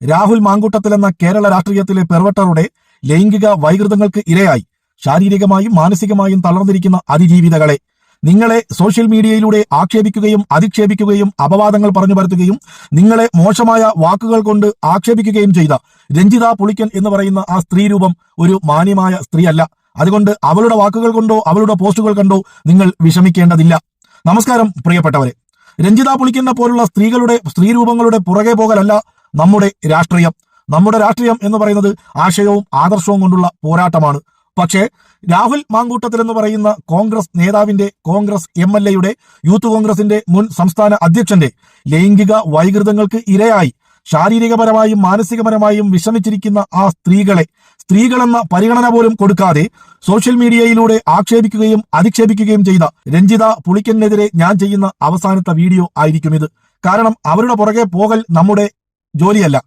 രാഹുൽ മാങ്കൂട്ടത്തിൽ എന്ന കേരള രാഷ്ട്രീയത്തിലെ പെർവട്ടറുടെ ലൈംഗിക വൈകൃതങ്ങൾക്ക് ഇരയായി ശാരീരികമായും മാനസികമായും തളർന്നിരിക്കുന്ന അതിജീവിതകളെ നിങ്ങളെ സോഷ്യൽ മീഡിയയിലൂടെ ആക്ഷേപിക്കുകയും അധിക്ഷേപിക്കുകയും അപവാദങ്ങൾ പറഞ്ഞു പരത്തുകയും നിങ്ങളെ മോശമായ വാക്കുകൾ കൊണ്ട് ആക്ഷേപിക്കുകയും ചെയ്ത രഞ്ജിത പുളിക്കൻ എന്ന് പറയുന്ന ആ സ്ത്രീ രൂപം ഒരു മാന്യമായ സ്ത്രീയല്ല. അതുകൊണ്ട് അവളുടെ വാക്കുകൾ കൊണ്ടോ അവളുടെ പോസ്റ്റുകൾ കണ്ടോ നിങ്ങൾ വിഷമിക്കേണ്ടതില്ല. നമസ്കാരം പ്രിയപ്പെട്ടവരെ. രഞ്ജിത പുളിക്കനെ പോലുള്ള സ്ത്രീരൂപങ്ങളുടെ പുറകെ പോകലല്ല നമ്മുടെ രാഷ്ട്രീയം. നമ്മുടെ രാഷ്ട്രീയം എന്ന് പറയുന്നത് ആശയവും ആദർശവും കൊണ്ടുള്ള പോരാട്ടമാണ്. പക്ഷേ രാഹുൽ മാങ്കൂട്ടത്തിൽ എന്ന് പറയുന്ന കോൺഗ്രസ് നേതാവിന്റെ, കോൺഗ്രസ് എംഎൽഎയുടെ, യൂത്ത് കോൺഗ്രസിന്റെ മുൻ സംസ്ഥാന അധ്യക്ഷന്റെ ലൈംഗിക വൈകൃതങ്ങൾക്ക് ഇരയായി ശാരീരികപരമായും മാനസികപരമായും വിഷമിച്ചിരിക്കുന്ന ആ സ്ത്രീകളെന്ന പരിഗണന പോലും കൊടുക്കാതെ സോഷ്യൽ മീഡിയയിലൂടെ ആക്ഷേപിക്കുകയും അധിക്ഷേപിക്കുകയും ചെയ്ത രഞ്ജിത പുളിക്കനെതിരെ ഞാൻ ചെയ്യുന്ന അവസാനത്തെ വീഡിയോ ആയിരിക്കും ഇത്. കാരണം അവരുടെ പുറകെ പോകൽ നമ്മുടെ ജോലിയല്ല.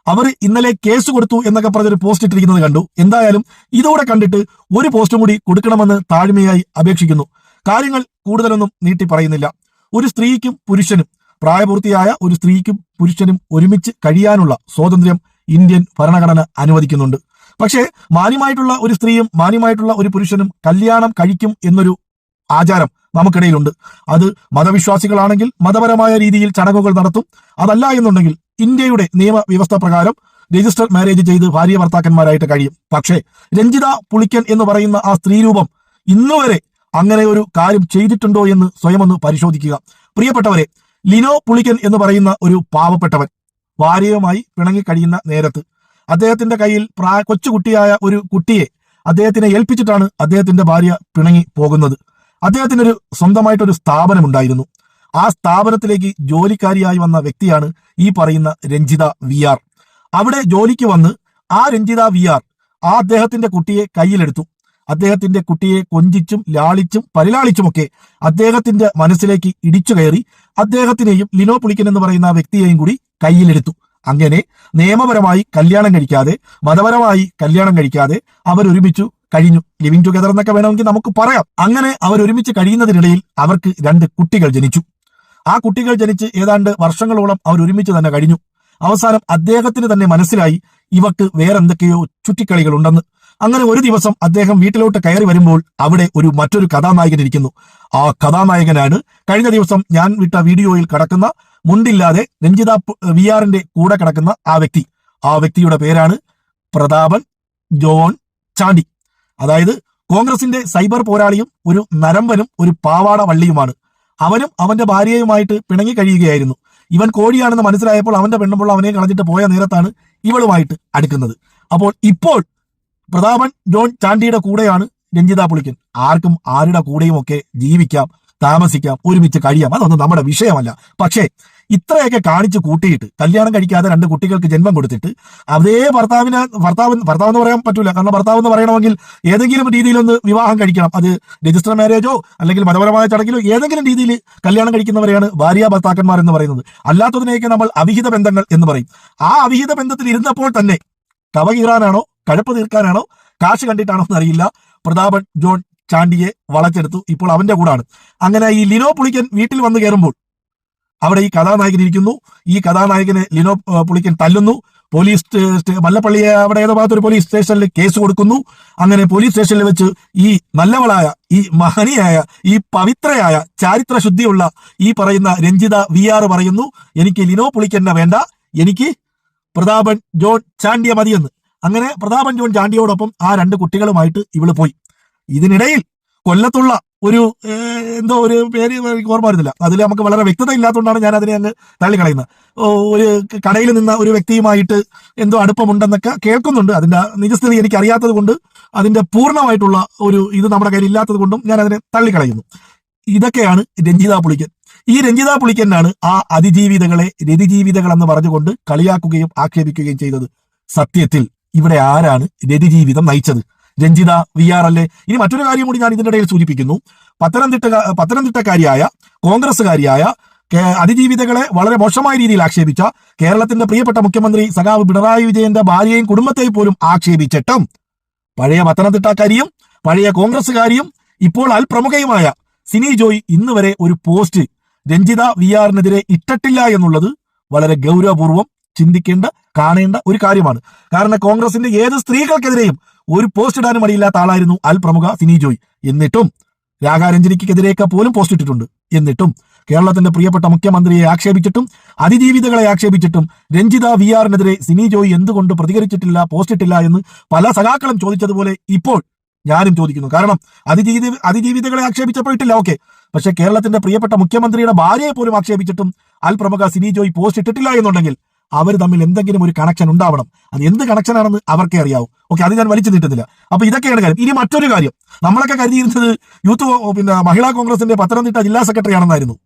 അവർ ഇന്നലെ കേസ് കൊടുത്തു എന്നൊക്കെ പറഞ്ഞൊരു പോസ്റ്റ് ഇട്ടിരിക്കുന്നത് കണ്ടു. എന്തായാലും ഇതോടെ കണ്ടിട്ട് ഒരു പോസ്റ്റും കൂടി കൊടുക്കണമെന്ന് താഴ്മയായി അപേക്ഷിക്കുന്നു. കാര്യങ്ങൾ കൂടുതലൊന്നും നീട്ടി പറയുന്നില്ല. ഒരു സ്ത്രീക്കും പുരുഷനും, പ്രായപൂർത്തിയായ ഒരു സ്ത്രീക്കും പുരുഷനും ഒരുമിച്ച് കഴിയാനുള്ള സ്വാതന്ത്ര്യം ഇന്ത്യൻ ഭരണഘടന അനുവദിക്കുന്നുണ്ട്. പക്ഷേ മാന്യമായിട്ടുള്ള ഒരു സ്ത്രീയും മാന്യമായിട്ടുള്ള ഒരു പുരുഷനും കല്യാണം കഴിക്കും എന്നൊരു ആചാരം നമുക്കിടയിലുണ്ട്. അത് മതവിശ്വാസികളാണെങ്കിൽ മതപരമായ രീതിയിൽ ചടങ്ങുകൾ നടത്തും. അതല്ല എന്നുണ്ടെങ്കിൽ ഇന്ത്യയുടെ നിയമവ്യവസ്ഥ പ്രകാരം രജിസ്റ്റർ മാരേജ് ചെയ്ത് ഭാര്യ ഭർത്താക്കന്മാരായിട്ട് കഴിയും. പക്ഷേ രഞ്ജിത പുളിക്കൻ എന്ന് പറയുന്ന ആ സ്ത്രീരൂപം ഇന്നുവരെ അങ്ങനെ ഒരു കാര്യം ചെയ്തിട്ടുണ്ടോ എന്ന് സ്വയം ഒന്ന് പരിശോധിക്കുക. പ്രിയപ്പെട്ടവരെ, ലിനോ പുളിക്കൻ എന്ന് പറയുന്ന ഒരു പാവപ്പെട്ടവൻ ഭാര്യയുമായി പിണങ്ങി കഴിയുന്ന നേരത്ത് അദ്ദേഹത്തിന്റെ കയ്യിൽ കൊച്ചുകുട്ടിയായ ഒരു കുട്ടിയെ അദ്ദേഹത്തിനെ ഏൽപ്പിച്ചിട്ടാണ് അദ്ദേഹത്തിന്റെ ഭാര്യ പിണങ്ങി പോകുന്നത്. അദ്ദേഹത്തിനൊരു സ്വന്തമായിട്ടൊരു സ്ഥാപനമുണ്ടായിരുന്നു. ആ സ്ഥാപനത്തിലേക്ക് ജോലിക്കാരിയായി വന്ന വ്യക്തിയാണ് ഈ പറയുന്ന രഞ്ജിത VR. അവിടെ ജോലിക്ക് വന്ന് ആ രഞ്ജിത VR ആ അദ്ദേഹത്തിന്റെ കുട്ടിയെ കയ്യിലെടുത്തു. അദ്ദേഹത്തിന്റെ കുട്ടിയെ കൊഞ്ചിച്ചും ലാളിച്ചും പരിലാളിച്ചുമൊക്കെ അദ്ദേഹത്തിന്റെ മനസ്സിലേക്ക് ഇടിച്ചു കയറി അദ്ദേഹത്തിനെയും ലിനോ പുളിക്കൻ എന്ന് പറയുന്ന വ്യക്തിയെയും കൂടി കയ്യിലെടുത്തു. അങ്ങനെ നിയമപരമായി കല്യാണം കഴിക്കാതെ, മതപരമായി കല്യാണം കഴിക്കാതെ അവരൊരുമിച്ചു കഴിഞ്ഞു. ലിവിങ് ടുഗദർ എന്നൊക്കെ വേണമെങ്കിൽ നമുക്ക് പറയാം. അങ്ങനെ അവരൊരുമിച്ച് കഴിയുന്നതിനിടയിൽ അവർക്ക് 2 കുട്ടികൾ ജനിച്ചു. ആ കുട്ടികൾ ജനിച്ച് ഏതാണ്ട് വർഷങ്ങളോളം അവരൊരുമിച്ച് തന്നെ കഴിഞ്ഞു. അവസാനം അദ്ദേഹത്തിന് തന്നെ മനസ്സിലായി ഇവർക്ക് വേറെന്തൊക്കെയോ ചുറ്റിക്കളികൾ ഉണ്ടെന്ന്. അങ്ങനെ ഒരു ദിവസം അദ്ദേഹം വീട്ടിലോട്ട് കയറി വരുമ്പോൾ അവിടെ മറ്റൊരു കഥാനായകൻ ഇരിക്കുന്നു. ആ കഥാനായകനാണ് കഴിഞ്ഞ ദിവസം ഞാൻ വിട്ട വീഡിയോയിൽ കിടക്കുന്ന മുണ്ടില്ലാതെ രഞ്ജിത VRന്റെ കൂടെ കിടക്കുന്ന ആ വ്യക്തി. ആ വ്യക്തിയുടെ പേരാണ് പ്രതാപൻ ജോൺ ചാണ്ടി. അതായത് കോൺഗ്രസിന്റെ സൈബർ പോരാളിയും ഒരു നരമ്പനും ഒരു പാവാട വള്ളിയുമാണ്. അവനും അവന്റെ ഭാര്യയുമായിട്ട് പിണങ്ങി കഴിയുകയായിരുന്നു. ഇവൻ കോഴിയാണെന്ന് മനസ്സിലായപ്പോൾ അവന്റെ പെണ്ണുമ്പോൾ അവനെ കളഞ്ഞിട്ട് പോയ നേരത്താണ് ഇവളുമായിട്ട് അടുക്കുന്നത്. അപ്പോൾ ഇപ്പോൾ പ്രതാപൻ ജോൺ ചാണ്ടിയുടെ കൂടെയാണ് രഞ്ജിത പുളിക്കൻ. ആർക്കും ആരുടെ കൂടെയും ഒക്കെ ജീവിക്കാം, താമസിക്കാം, ഒരുമിച്ച് കഴിയാം. അതൊന്നും നമ്മുടെ വിഷയമല്ല. പക്ഷേ ഇത്രയൊക്കെ കാണിച്ചു കൂട്ടിയിട്ട് കല്യാണം കഴിക്കാതെ 2 കുട്ടികൾക്ക് ജന്മം കൊടുത്തിട്ട് അതേ ഭർത്താവ് എന്ന് പറയാൻ പറ്റൂല. കാരണം ഭർത്താവ് എന്ന് പറയണമെങ്കിൽ ഏതെങ്കിലും രീതിയിലൊന്ന് വിവാഹം കഴിക്കണം. അത് രജിസ്റ്റർ മാരേജോ അല്ലെങ്കിൽ മതപരമായ ചടങ്ങിലോ ഏതെങ്കിലും രീതിയിൽ കല്യാണം കഴിക്കുന്നവരെയാണ് ഭാര്യ ഭർത്താക്കന്മാർ എന്ന് പറയുന്നത്. അല്ലാത്തതിനെയൊക്കെ നമ്മൾ അവിഹിത ബന്ധങ്ങൾ എന്ന് പറയും. ആ അവിഹിത ബന്ധത്തിൽ ഇരുന്നപ്പോൾ തന്നെ കവ കീറാനാണോ കഴപ്പ് തീർക്കാനാണോ കാശ് കണ്ടിട്ടാണോ എന്നറിയില്ല, പ്രതാപൻ ജോൺ ചാണ്ടിയെ വളച്ചെടുത്തു. ഇപ്പോൾ അവന്റെ കൂടാണ്. അങ്ങനെ ഈ ലിനോ പുളിക്കൻ വീട്ടിൽ വന്നു കയറുമ്പോൾ അവിടെ ഈ കഥാനായകൻ ഇരിക്കുന്നു. ഈ കഥാനായകനെ ലിനോ പുളിക്കൻ തല്ലുന്നു. പോലീസ് മല്ലപ്പള്ളിയെ അവിടെ ഏതോ ഭാഗത്തൊരു പോലീസ് സ്റ്റേഷനിൽ കേസ് കൊടുക്കുന്നു. അങ്ങനെ പോലീസ് സ്റ്റേഷനിൽ വെച്ച് ഈ നല്ലവളായ, ഈ മഹനിയായ, ഈ പവിത്രയായ, ചാരിത്ര ശുദ്ധിയുള്ള ഈ പറയുന്ന രഞ്ജിത VR പറയുന്നു, എനിക്ക് ലിനോ പുളിക്കനെ വേണ്ട, എനിക്ക് പ്രതാപൻ ജോൺ ചാണ്ടിയെ മതിയെന്ന്. അങ്ങനെ പ്രതാപൻ ജോൺ ചാണ്ടിയോടൊപ്പം ആ 2 കുട്ടികളുമായിട്ട് ഇവള് പോയി. ഇതിനിടയിൽ കൊല്ലത്തുള്ള എന്തോ ഒരു പേര് എനിക്ക് ഓർമ്മ വരുന്നില്ല. അതിൽ നമുക്ക് വളരെ വ്യക്തത ഇല്ലാത്തതുകൊണ്ടാണ് ഞാൻ അതിനെ അങ്ങ് തള്ളിക്കളയുന്നത്. ഒരു കടയിൽ നിന്ന ഒരു വ്യക്തിയുമായിട്ട് എന്തോ അടുപ്പമുണ്ടെന്നൊക്കെ കേൾക്കുന്നുണ്ട്. അതിന്റെ നിജസ്ഥിതി എനിക്ക് അറിയാത്തത് കൊണ്ട്, അതിന്റെ പൂർണ്ണമായിട്ടുള്ള ഇത് നമ്മുടെ കയ്യിൽ ഇല്ലാത്തത് കൊണ്ടും ഞാൻ അതിനെ തള്ളിക്കളയുന്നു. ഇതൊക്കെയാണ് രഞ്ജിത പുളിക്കൻ. ഈ രഞ്ജിത പുളിക്കനാണ് ആ അതിജീവിതകളെ രതിജീവിതകൾ എന്ന് പറഞ്ഞുകൊണ്ട് കളിയാക്കുകയും ആക്ഷേപിക്കുകയും ചെയ്തത്. സത്യത്തിൽ ഇവിടെ ആരാണ് രതിജീവിതം നയിച്ചത്? രഞ്ജിത VR അല്ലേ? ഇനി മറ്റൊരു കാര്യം കൂടി ഞാൻ ഇതിനിടയിൽ സൂചിപ്പിക്കുന്നു. പത്തനംതിട്ടക്കാരിയായ കോൺഗ്രസ്സുകാരിയായ അതിജീവിതകളെ വളരെ മോശമായ രീതിയിൽ ആക്ഷേപിച്ച കേരളത്തിന്റെ പ്രിയപ്പെട്ട മുഖ്യമന്ത്രി സഖാവ് പിണറായി വിജയന്റെ ഭാര്യയും കുടുംബത്തെയും പോലും ആക്ഷേപിച്ചിട്ടും പഴയ പത്തനംതിട്ടക്കാരിയും പഴയ കോൺഗ്രസ്സുകാരിയും ഇപ്പോൾ പ്രമുഖയുമായ സിനി ജോയ് ഇന്ന് വരെ ഒരു പോസ്റ്റ് രഞ്ജിത VRനെതിരെ ഇട്ടിട്ടില്ല എന്നുള്ളത് വളരെ ഗൗരവപൂർവ്വം ചിന്തിക്കേണ്ട കാണേണ്ട ഒരു കാര്യമാണ്. കാരണം കോൺഗ്രസിന്റെ ഏത് സ്ത്രീകൾക്കെതിരെയും ഒരു പോസ്റ്റ് ഇടാനും മടിയില്ലാത്ത ആളായിരുന്നു പ്രമുഖ സിനി ജോയ്. എന്നിട്ടും രാഗാരഞ്ജനിക്കെതിരെയൊക്കെ പോലും പോസ്റ്റ് ഇട്ടിട്ടുണ്ട്. എന്നിട്ടും കേരളത്തിന്റെ പ്രിയപ്പെട്ട മുഖ്യമന്ത്രിയെ ആക്ഷേപിച്ചിട്ടും അതിജീവിതകളെ ആക്ഷേപിച്ചിട്ടും രഞ്ജിത VR-നെതിരെ സിനി ജോയ് എന്തുകൊണ്ട് പ്രതികരിച്ചിട്ടില്ല, പോസ്റ്റ് ഇട്ടില്ല എന്ന് പല സഖാക്കളും ചോദിച്ചതുപോലെ ഇപ്പോൾ ഞാനും ചോദിക്കുന്നു. കാരണം അതിജീവിതകളെ ആക്ഷേപിച്ചപ്പോൾ ഇട്ടില്ല, ഓക്കെ. പക്ഷെ കേരളത്തിന്റെ പ്രിയപ്പെട്ട മുഖ്യമന്ത്രിയുടെ ഭാര്യയെ പോലും ആക്ഷേപിച്ചിട്ടും പ്രമുഖ സിനി ജോയ് പോസ്റ്റ് ഇട്ടിട്ടില്ല എന്നുണ്ടെങ്കിൽ അവർ തമ്മിൽ എന്തെങ്കിലും ഒരു കണക്ഷൻ ഉണ്ടാവണം. അത് എന്ത് കണക്ഷനാണെന്ന് അവർക്കേ അറിയാവൂ. ഓക്കെ, അത് ഞാൻ വലിച്ചു നീട്ടുന്നില്ല. അപ്പൊ ഇതൊക്കെയാണ് കാര്യം. ഇനി മറ്റൊരു കാര്യം, നമ്മളൊക്കെ കരുതിയിരുന്നത് മഹിളാ കോൺഗ്രസിന്റെ പത്തനംതിട്ട ജില്ലാ സെക്രട്ടറി ആണെന്നായിരുന്നു.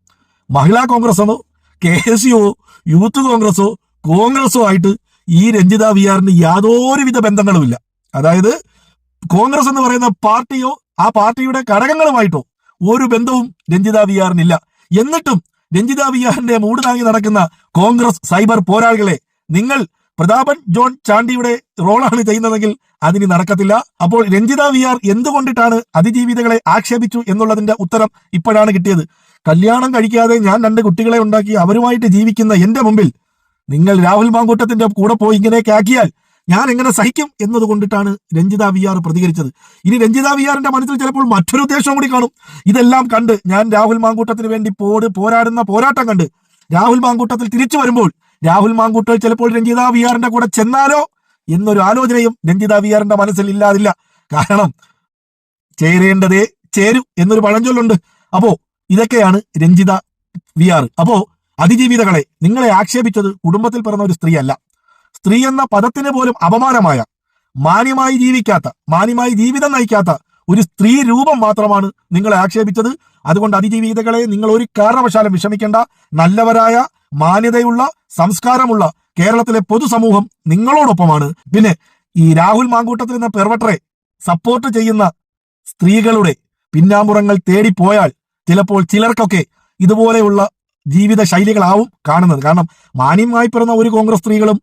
മഹിളാ കോൺഗ്രസോ KSU യൂത്ത് കോൺഗ്രസോ ആയിട്ട് ഈ രഞ്ജിത VR-ന് യാതൊരുവിധ ബന്ധങ്ങളുമില്ല. അതായത് കോൺഗ്രസ് എന്ന് പറയുന്ന പാർട്ടിയോ ആ പാർട്ടിയുടെ ഘടകങ്ങളുമായിട്ടോ ഒരു ബന്ധവും രഞ്ജിത VR-നില്ല. എന്നിട്ടും രഞ്ജിത VR-ന്റെ മൂട് താങ്ങി നടക്കുന്ന കോൺഗ്രസ് സൈബർ പോരാളികളെ, നിങ്ങൾ പ്രതാപൻ ജോൺ ചാണ്ടിയുടെ റോളാണ് ചെയ്യുന്നതെങ്കിൽ അതിന് നടക്കത്തില്ല. അപ്പോൾ രഞ്ജിത VR എന്തുകൊണ്ടിട്ടാണ് അതിജീവിതകളെ ആക്ഷേപിച്ചു എന്നുള്ളതിന്റെ ഉത്തരം ഇപ്പോഴാണ് കിട്ടിയത്. കല്യാണം കഴിക്കാതെ ഞാൻ 2 കുട്ടികളെ ഉണ്ടാക്കി അവരുമായിട്ട് ജീവിക്കുന്ന എന്റെ മുമ്പിൽ നിങ്ങൾ രാഹുൽ മാങ്കൂട്ടത്തിന്റെ കൂടെ പോയി ഇങ്ങനെയൊക്കെ ആക്കിയാൽ ഞാൻ എങ്ങനെ സഹിക്കും എന്നതുകൊണ്ടിട്ടാണ് രഞ്ജിത VR പ്രതികരിച്ചത്. ഇനി രഞ്ജിത VR-ന്റെ മനസ്സിൽ ചിലപ്പോൾ മറ്റൊരു ഉദ്ദേശവും കൂടി കാണും. ഇതെല്ലാം കണ്ട് ഞാൻ രാഹുൽ മാങ്കൂട്ടത്തിന് വേണ്ടി പോരാടുന്ന പോരാട്ടം കണ്ട് രാഹുൽ മാങ്കൂട്ടത്തിൽ തിരിച്ചു വരുമ്പോൾ രാഹുൽ മാങ്കൂട്ടൽ ചിലപ്പോൾ രഞ്ജിത VR-ന്റെ കൂടെ ചെന്നാലോ എന്നൊരു ആലോചനയും രഞ്ജിത VR-ന്റെ മനസ്സിൽ ഇല്ലാതില്ല. കാരണം ചേരേണ്ടതേ ചേരൂ എന്നൊരു പഴഞ്ചൊല്ലുണ്ട്. അപ്പോ ഇതൊക്കെയാണ് രഞ്ജിത VR. അപ്പോ അതിജീവിതകളെ നിങ്ങളെ ആക്ഷേപിച്ചത് കുടുംബത്തിൽ പിറന്ന ഒരു സ്ത്രീയല്ല. സ്ത്രീ എന്ന പദത്തിന് പോലും അപമാനമായ, മാന്യമായി ജീവിതം നയിക്കാത്ത ഒരു സ്ത്രീ രൂപം മാത്രമാണ് നിങ്ങളെ ആക്ഷേപിച്ചത്. അതുകൊണ്ട് അതിജീവിതകളെ നിങ്ങൾ ഒരു കാരണവശാലും വിഷമിക്കേണ്ട. നല്ലവരായ, മാന്യതയുള്ള, സംസ്കാരമുള്ള കേരളത്തിലെ പൊതുസമൂഹം നിങ്ങളോടൊപ്പമാണ്. പിന്നെ ഈ രാഹുൽ മാങ്കൂട്ടത്തിൽ എന്ന പെർവട്ടറെ സപ്പോർട്ട് ചെയ്യുന്ന സ്ത്രീകളുടെ പിന്നാമ്പുറങ്ങൾ തേടിപ്പോയാൽ ചിലപ്പോൾ ചിലർക്കൊക്കെ ഇതുപോലെയുള്ള ജീവിത ശൈലികളാവും കാണുന്നത്. കാരണം മാന്യമായി പിറന്ന ഒരു കോൺഗ്രസ് സ്ത്രീകളും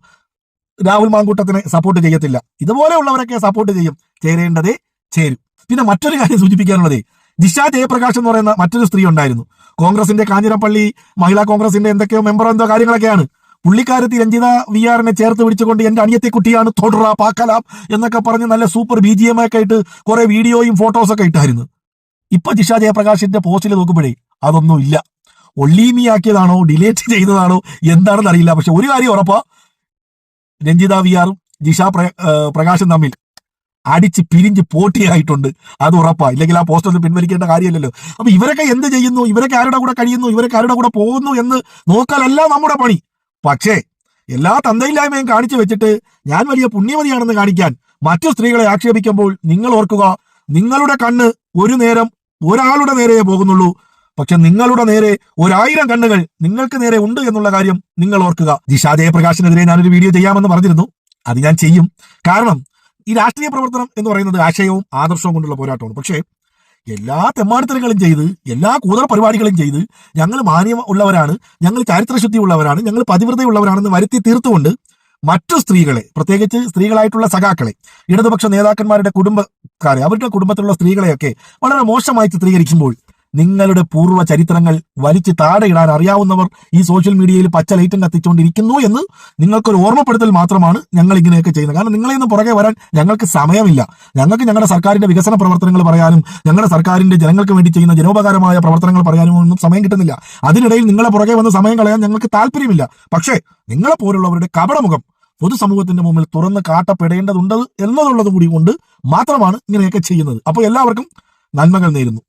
രാഹുൽ മാങ്കൂട്ടത്തിനെ സപ്പോർട്ട് ചെയ്യത്തില്ല. ഇതുപോലെയുള്ളവരൊക്കെ സപ്പോർട്ട് ചെയ്യും. ചേരേണ്ടതേ ചേരും. പിന്നെ മറ്റൊരു കാര്യം സൂചിപ്പിക്കാനുള്ളത്, ജിഷ ജയപ്രകാശ് എന്ന് പറയുന്ന മറ്റൊരു സ്ത്രീ ഉണ്ടായിരുന്നു. കോൺഗ്രസിന്റെ കാഞ്ഞിരപ്പള്ളി മഹിളാ കോൺഗ്രസിന്റെ എന്തൊക്കെയോ മെമ്പറോ എന്തോ കാര്യങ്ങളൊക്കെയാണ്. പുള്ളിക്കാരത്തി രഞ്ജിത VR-നെ ചേർത്ത് പിടിച്ചുകൊണ്ട് എന്റെ അനിയത്തെ കുട്ടിയാണ് തൊടുറ പാക്കലാം എന്നൊക്കെ പറഞ്ഞ് നല്ല സൂപ്പർ BGM ഒക്കെ ആയിട്ട് കുറെ വീഡിയോയും ഫോട്ടോസൊക്കെ ഇട്ടായിരുന്നു. ഇപ്പൊ ജിഷ ജയപ്രകാശിന്റെ പോസ്റ്റിൽ നോക്കുമ്പോഴേ അതൊന്നും ഇല്ല. ഒള്ളീമിയാക്കിയതാണോ ഡിലേറ്റ് ചെയ്തതാണോ എന്താണെന്ന് അറിയില്ല. പക്ഷെ ഒരു കാര്യം ഉറപ്പാ, രഞ്ജിത VR-ഉം ജിഷ പ്രകാശും തമ്മിൽ അടിച്ച് പിരിഞ്ച് പോട്ടിയായിട്ടുണ്ട്. അത് ഉറപ്പാ. ഇല്ലെങ്കിൽ ആ പോസ്റ്റ് ഒന്നും പിൻവലിക്കേണ്ട കാര്യമില്ലല്ലോ. അപ്പൊ ഇവരൊക്കെ എന്ത് ചെയ്യുന്നു, ഇവരൊക്കെ ആരുടെ കൂടെ കഴിയുന്നു, ഇവരൊക്കെ ആരുടെ കൂടെ പോകുന്നു എന്ന് നോക്കാനല്ല നമ്മുടെ പണി. പക്ഷേ എല്ലാ തന്തയില്ലായ്മയും കാണിച്ചു വെച്ചിട്ട് ഞാൻ വലിയ പുണ്യമതിയാണെന്ന് കാണിക്കാൻ മറ്റു സ്ത്രീകളെ ആക്ഷേപിക്കുമ്പോൾ നിങ്ങൾ ഓർക്കുക, നിങ്ങളുടെ കണ്ണ് ഒരു നേരം ഒരാളുടെ നേരെ പോകുന്നുള്ളൂ. പക്ഷെ നിങ്ങളുടെ നേരെ 1000 കണ്ണുകൾ നിങ്ങൾക്ക് നേരെ ഉണ്ട് എന്നുള്ള കാര്യം നിങ്ങൾ ഓർക്കുക. ജിഷ ജയപ്രകാശിനെതിരെ ഞാനൊരു വീഡിയോ ചെയ്യാമെന്ന് പറഞ്ഞിരുന്നു. അത് ഞാൻ ചെയ്യും. കാരണം ഈ രാഷ്ട്രീയ പ്രവർത്തനം എന്ന് പറയുന്നത് ആശയവും ആദർശവും കൊണ്ടുള്ള പോരാട്ടമാണ്. പക്ഷേ എല്ലാ തെമ്മാടിത്തരങ്ങളും ചെയ്ത്, എല്ലാ കൂതറ പരിപാടികളും ചെയ്ത് ഞങ്ങൾ മാന്യം ഉള്ളവരാണ്, ഞങ്ങൾ ചരിത്രശുദ്ധി ഉള്ളവരാണ്, ഞങ്ങൾ പതിവ്രതയുള്ളവരാണെന്ന് വരുത്തി തീർത്തുകൊണ്ട് മറ്റു സ്ത്രീകളെ, പ്രത്യേകിച്ച് സ്ത്രീകളായിട്ടുള്ള സഖാക്കളെ, ഇടതുപക്ഷ നേതാക്കന്മാരുടെ കുടുംബക്കാരെ, അവരുടെ കുടുംബത്തിലുള്ള സ്ത്രീകളെയൊക്കെ വളരെ മോശമായി ചിത്രീകരിക്കുമ്പോൾ നിങ്ങളുടെ പൂർവ്വ ചരിത്രങ്ങൾ വലിച്ചു താഴെയിടാൻ അറിയാവുന്നവർ ഈ സോഷ്യൽ മീഡിയയിൽ പച്ച ലൈറ്റും കത്തിച്ചുകൊണ്ടിരിക്കുന്നു എന്ന് നിങ്ങൾക്കൊരു ഓർമ്മപ്പെടുത്തൽ മാത്രമാണ് ഞങ്ങൾ ഇങ്ങനെയൊക്കെ ചെയ്യുന്നത്. കാരണം നിങ്ങളെ നിന്ന് പുറകെ വരാൻ ഞങ്ങൾക്ക് സമയമില്ല. ഞങ്ങൾക്ക് ഞങ്ങളുടെ സർക്കാരിന്റെ വികസന പ്രവർത്തനങ്ങൾ പറയാനും ഞങ്ങളുടെ സർക്കാരിന്റെ ജനങ്ങൾക്ക് വേണ്ടി ചെയ്യുന്ന ജനോപകാരമായ പ്രവർത്തനങ്ങൾ പറയാനും ഒന്നും സമയം കിട്ടുന്നില്ല. അതിനിടയിൽ നിങ്ങളെ പുറകെ വന്ന് സമയം കളയാൻ ഞങ്ങൾക്ക് താല്പര്യമില്ല. പക്ഷേ നിങ്ങളെ പോലുള്ളവരുടെ കപടമുഖം പൊതുസമൂഹത്തിന്റെ മുമ്പിൽ തുറന്ന് കാട്ടപ്പെടേണ്ടതുണ്ട് എന്നതുള്ളത് കൂടി കൊണ്ട് മാത്രമാണ് ഇങ്ങനെയൊക്കെ ചെയ്യുന്നത്. അപ്പോൾ എല്ലാവർക്കും നന്മകൾ നേരുന്നു.